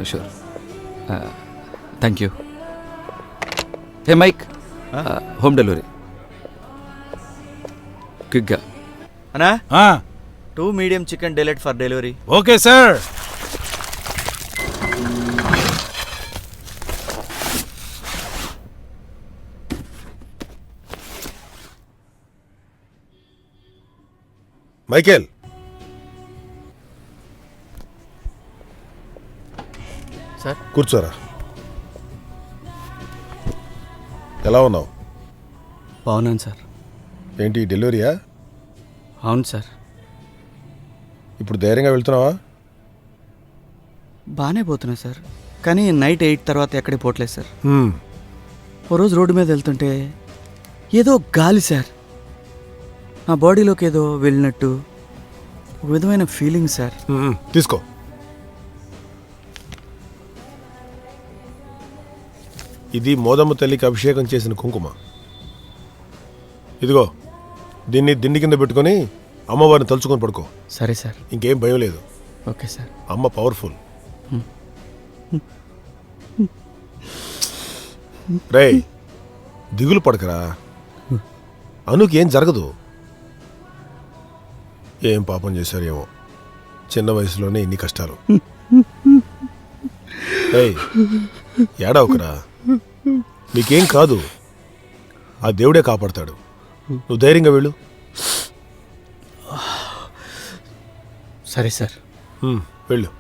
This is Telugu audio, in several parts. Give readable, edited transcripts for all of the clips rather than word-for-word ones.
Sure. Thank you. Hey Mike, home delivery క్విక్గా. అన్నా 2 medium chicken delight for delivery. Okay sir. Michael, sir కూర్చోరా. ఎలా ఉన్నావు? బాగున్నాను సార్. ఏంటి డెలివరీయా? అవును సార్. ఇప్పుడు ధైర్యంగా వెళ్తున్నావా? బాగానే పోతున్నా సార్, కానీ నైట్ 8 తర్వాత ఎక్కడికి పోవట్లేదు సార్. హ్మ్. ఓ రోజు రోడ్డు మీద వెళ్తుంటే ఏదో గాలి సార్, నా బాడీలోకి ఏదో వెళ్ళినట్టు ఒక విధమైన ఫీలింగ్ సార్. తీసుకో. ఇది మోదమ్మ తల్లికి అభిషేకం చేసిన కుంకుమ. ఇదిగో, దీన్ని దిండి కింద పెట్టుకొని అమ్మవారిని తలుచుకొని పడుకో. సరే సార్. ఇంకేం భయం లేదు. Okay sir. అమ్మ పవర్ఫుల్. రేయ్, దిగులు పడకరా. అనుకి ఏం జరగదు. ఏం పాపం చేశారేమో, చిన్న వయసులోనే ఇన్ని కష్టాలు. ఏయ్, ఏడవకురా, నీకేం కాదు. ఆ దేవుడే కాపాడతాడు. నువ్వు ధైర్యంగా వెళ్ళు. సరే సార్. వెళ్ళు.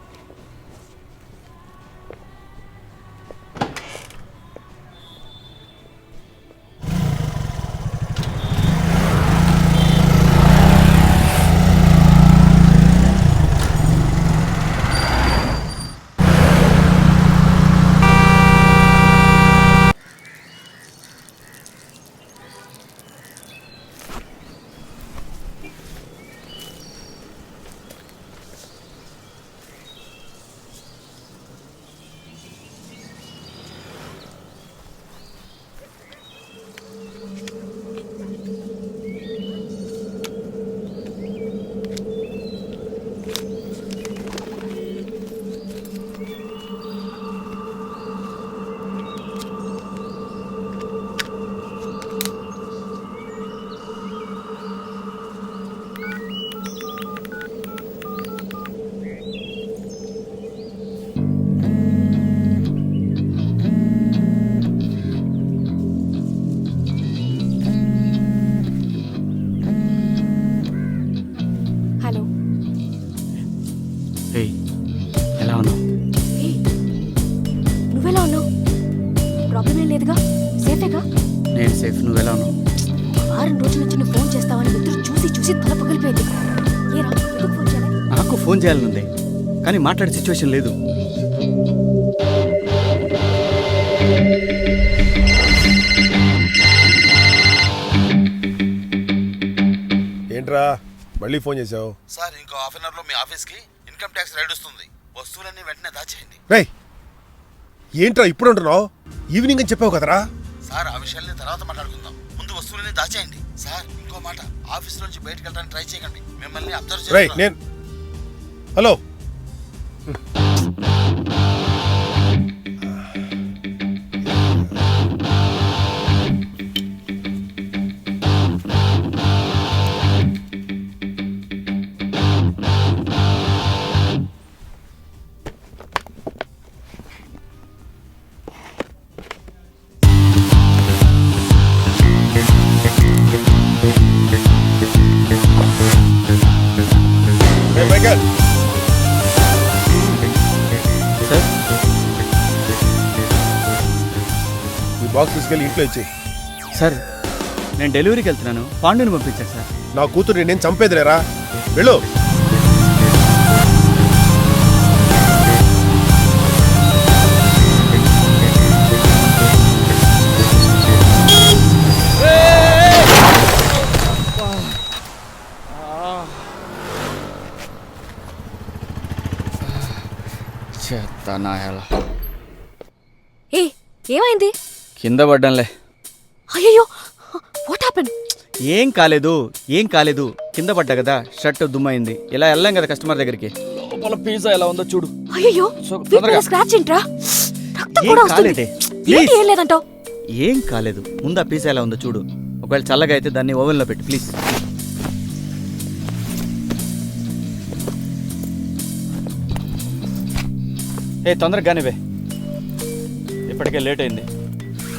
ఎలా ఉన్నావు? నువ్వెలా ఉన్నావు? ప్రాబ్లం ఏం లేదుగా? సేఫేగా? నేను సేఫ్. నువ్వెలా ఉన్నావు? వారం రోజుల నుంచి నువ్వు ఫోన్ చేస్తావని ఎదురు చూసి చూసి తల పగిలిపోయింది. ఏరా, ఎందుకు ఫోన్ చేయాలి? నాకు ఫోన్ చేయాలనుంది, కానీ మాట్లాడే సిచ్యువేషన్ లేదు. ఏంట్రా మళ్ళీ ఫోన్ చేసావు? సార్, ఇంకో హాఫ్ అన్ అవర్లో మీ ఆఫీస్కి ఇన్కమ్ ట్యాక్స్ రైడ్ వస్తుంది. వస్తువులన్నీ వెంటనే దాచేయండి. రేయ్, ఏంట్రా ఇప్పుడు అంటున్నావు? ఈవినింగ్ అని చెప్పావు కదరా. సార్, ఆ విషయాల్ని తర్వాత మాట్లాడుకుందాం. ముందు వస్తువులన్నీ దాచేయండి. సార్, ఇంకో మాట, ఆఫీస్ నుంచి బయటకు వెళ్ళడానికి ట్రై చేయకండి. మిమ్మల్ని అబ్జర్వ్ రేయ్, నేను హలో. ఈ బాక్స్ తీసుకెళ్ళి ఇంట్లో ఇచ్చేయి. సార్, నేను డెలివరీకి వెళ్తున్నాను. పాండుని పంపించాను సార్. నా కూతురు నేను చంపేదిలేరా. వెళ్ళు. ఏ, ఏమైంది? కింద పడ్డంలే. అయ్యో, వాట్ హ్యాపెన్? ఏం కాలేదు, ఏం కాలేదు. కింద పడ్డా కదా, షర్ట్ దుమ్మైంది. ఇలా వెళ్ళాం కదా కస్టమర్ దగ్గరికి. లోపల పిజ్జా ఎలా ఉందో చూడు. అయ్యో తొందరగా. స్క్రాచ్ ఏంట్రా? రక్తం ఏం కూడా వస్తుంది. కాలేదే. ఏంటి ఏం లేదంటావు? ఏం కాలేదు, ముందు ఆ పిజ్జా ఎలా ఉందో చూడు. ఒకవేళ చల్లగా అయితే దాన్ని ఓవెన్లో పెట్టు ప్లీజ్. తొందరగానే వే, ఇప్పటికే లేట్ అయింది.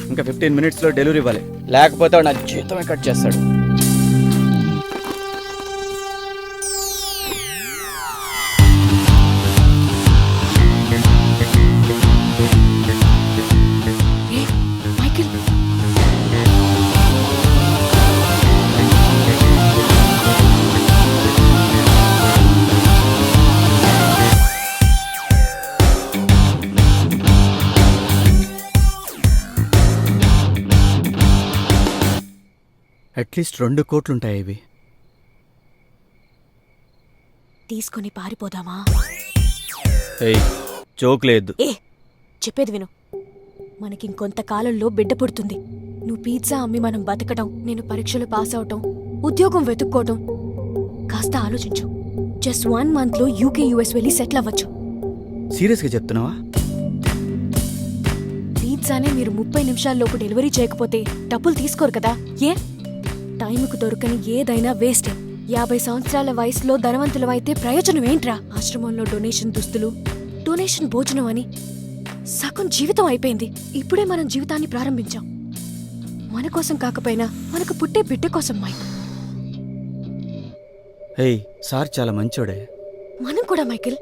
ఇంకా 15 మినిట్స్లో డెలివరీ ఇవ్వాలి, లేకపోతే వాడు నా జీతమే కట్ చేస్తాడు. ఏ, మైకేల్, అట్లీస్ట్ 2 కోట్లు ఉంటాయి ఇవి. తీసుకొని పారిపోదామా? ఏయ్, జోక్ లేదు. ఏ, చెప్పేది విను. మనకింకొంతకాలంలో బిడ్డ పుడుతుంది. నువ్వు పిజ్జా అమ్మి మనం బతకడం, నేను పరీక్షలు పాస్ అవటం, ఉద్యోగం వెతుక్కోవటం. కాస్త ఆలోచించు. జస్ట్ 1 మంత్లో యూకే యూఎస్ వెళ్ళి సెటిల్ అవ్వచ్చు. సీరియస్గా చెప్తున్నావా? పిజ్జానే మీరు 30 నిమిషాల్లోపు డెలివరీ చేయకపోతే డబ్బులు తీసుకోరు కదా? ఏ, టైంకు దొరకని ఏదైనా వేస్టే. 50 సంవత్సరాల వయసులో ధనవంతులమైతే ప్రయోజనం ఏంట్రా? ఆశ్రమంలో డొనేషన్ దుస్తులు, డొనేషన్ భోజనం అని సగం జీవితం అయిపోయింది. ఇప్పుడే మనం జీవితాన్ని ప్రారంభించాం. మన కోసం కాకపోయినా మనకు పుట్టే బిడ్డ కోసం మైక్. ఏయ్, సార్ చాలా మంచోడే. మనం కూడా మైకేల్.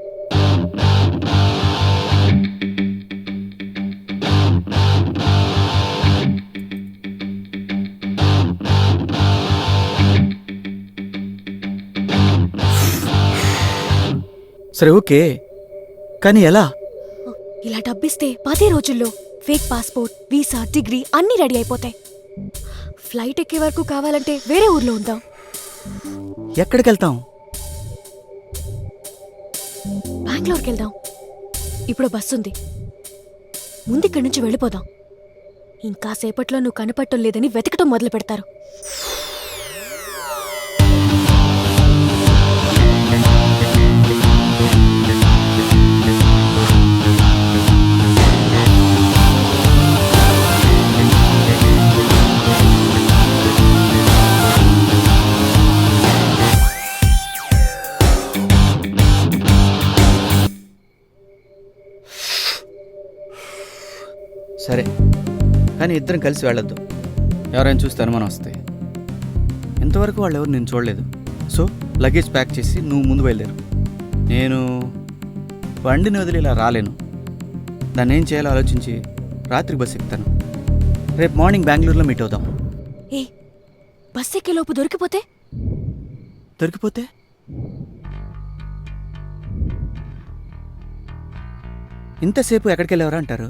సరే ఓకే, కానీ ఎలా? ఇలా డబ్బిస్తే 10 రోజుల్లో ఫేక్ పాస్పోర్ట్, వీసా, డిగ్రీ అన్నీ రెడీ అయిపోతాయి. ఫ్లైట్ ఎక్కే వరకు కావాలంటే వేరే ఊర్లో ఉందాం. ఎక్కడికి వెళ్తాం? బెంగళూరుకి వెళ్దాం. ఇప్పుడు బస్సు ఉంది, ముందు ఇక్కడి నుంచి వెళ్ళిపోదాం. ఇంకాసేపట్లో నువ్వు కనపడటం లేదని వెతకటం మొదలు పెడతారు. సరే, కానీ ఇద్దరం కలిసి వెళ్ళొద్దు. ఎవరైనా చూస్తే అనుమానం వస్తాయి. ఇంతవరకు వాళ్ళు ఎవరు నేను చూడలేదు. సో లగేజ్ ప్యాక్ చేసి నువ్వు ముందు బయలుదేరు. నేను బండిని వదిలి ఇలా రాలేను. దాన్ని ఏం చేయాలో ఆలోచించి రాత్రి బస్ ఎక్కుతాను. రేపు మార్నింగ్ బెంగళూరులో మీట్ అవుదాం. ఏ, బస్ ఎక్కే లోపు దొరికిపోతే? దొరికిపోతే ఇంతసేపు ఎక్కడికి వెళ్ళేవరా అంటారు.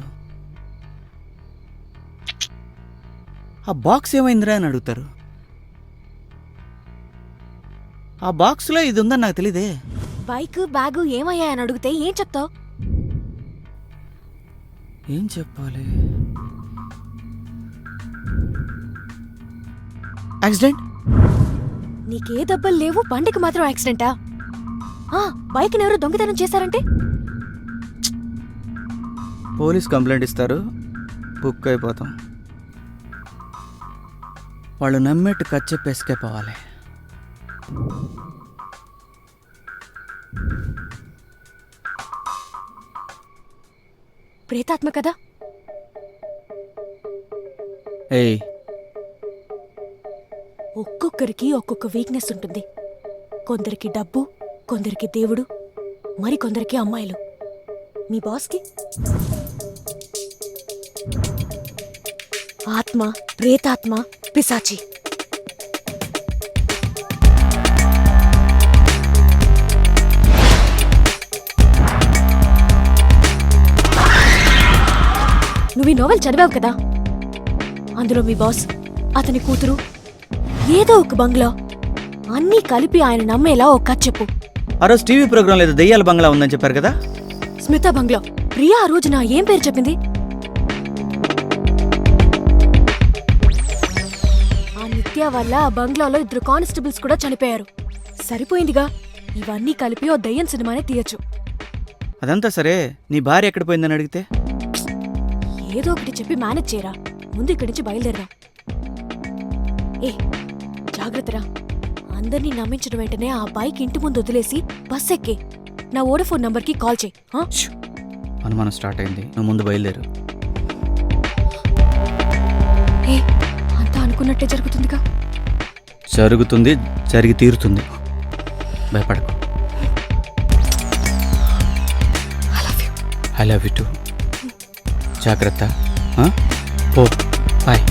ఆ బాక్స్ ఏమైందిరా అని అడుగుతారు. ఆ బాక్స్లో ఇది ఉందని నాకు తెలీదే. బైక్, బ్యాగు ఏమయ్యాయని అడిగితే ఏం చెప్తావు? ఏం చెప్పాలి? యాక్సిడెంట్. నీకే దెబ్బలు లేవు, బండికి మాత్రం యాక్సిడెంటా? బైక్ని ఎవరు దొంగతనం చేశారంటే? పోలీస్ కంప్లైంట్ ఇస్తారు, బుక్ అయిపోతాం. వాళ్ళు నమ్మేట్టు కచ్చెప్పి ఎస్కేప్ అవ్వాలి. ప్రేతాత్మ కదా? ఏయ్, ఒక్కొక్కరికి ఒక్కొక్క వీక్నెస్ ఉంటుంది. కొందరికి డబ్బు, కొందరికి దేవుడు, మరి కొందరికి అమ్మాయిలు. మీ బాస్కి ఆత్మ, ప్రేతాత్మ, పిశాచి. నువ్వు ఈ నోవెల్ చదివావు కదా? అందులో మీ బాస్, అతని కూతురు, ఏదో ఒక బంగ్లా, అన్నీ కలిపి ఆయన నమ్మేలా ఒక కథ చెప్పు. ఆ రోజు టీవీ ప్రోగ్రాం లేదు, దెయ్యాల బంగ్లా ఉందని చెప్పారు కదా? స్మిత బంగ్లా. ప్రియా ఆ రోజున ఏం పేరు చెప్పింది? ఆ నిత్య వల్ల ఆ బంగ్లాలో 2 కానిస్టేబుల్స్ కూడా చనిపోయారు. సరిపోయిందిగా, ఇవన్నీ కలిపి ఓ దయ్యం సినిమానే తీయచ్చు. అదంతా సరే నీ భార్య ఎక్కడ పోయిందని అడిగితే ఏదో ఒకటి చెప్పి మేనేజ్ చేయరా. ముందు ఇక్కడి నుంచి బయలుదేరా. ఏ జాగ్రత్తరా. అందరినీ నమ్మించిన వెంటనే ఆ బైక్ ఇంటి ముందు వదిలేసి బస్ ఎక్కి నా వోడాఫోన్ నంబర్కి కాల్ చేయి. అనుమానం స్టార్ట్ అయింది, నువ్వు ముందు బయలుదేరు. ఏ అంతా అనుకున్నట్టే జరుగుతుందిగా. జరుగుతుంది, జరిగి తీరుతుంది, భయపడకు. I love you two. జాగ్రత్త. పో బాయ్.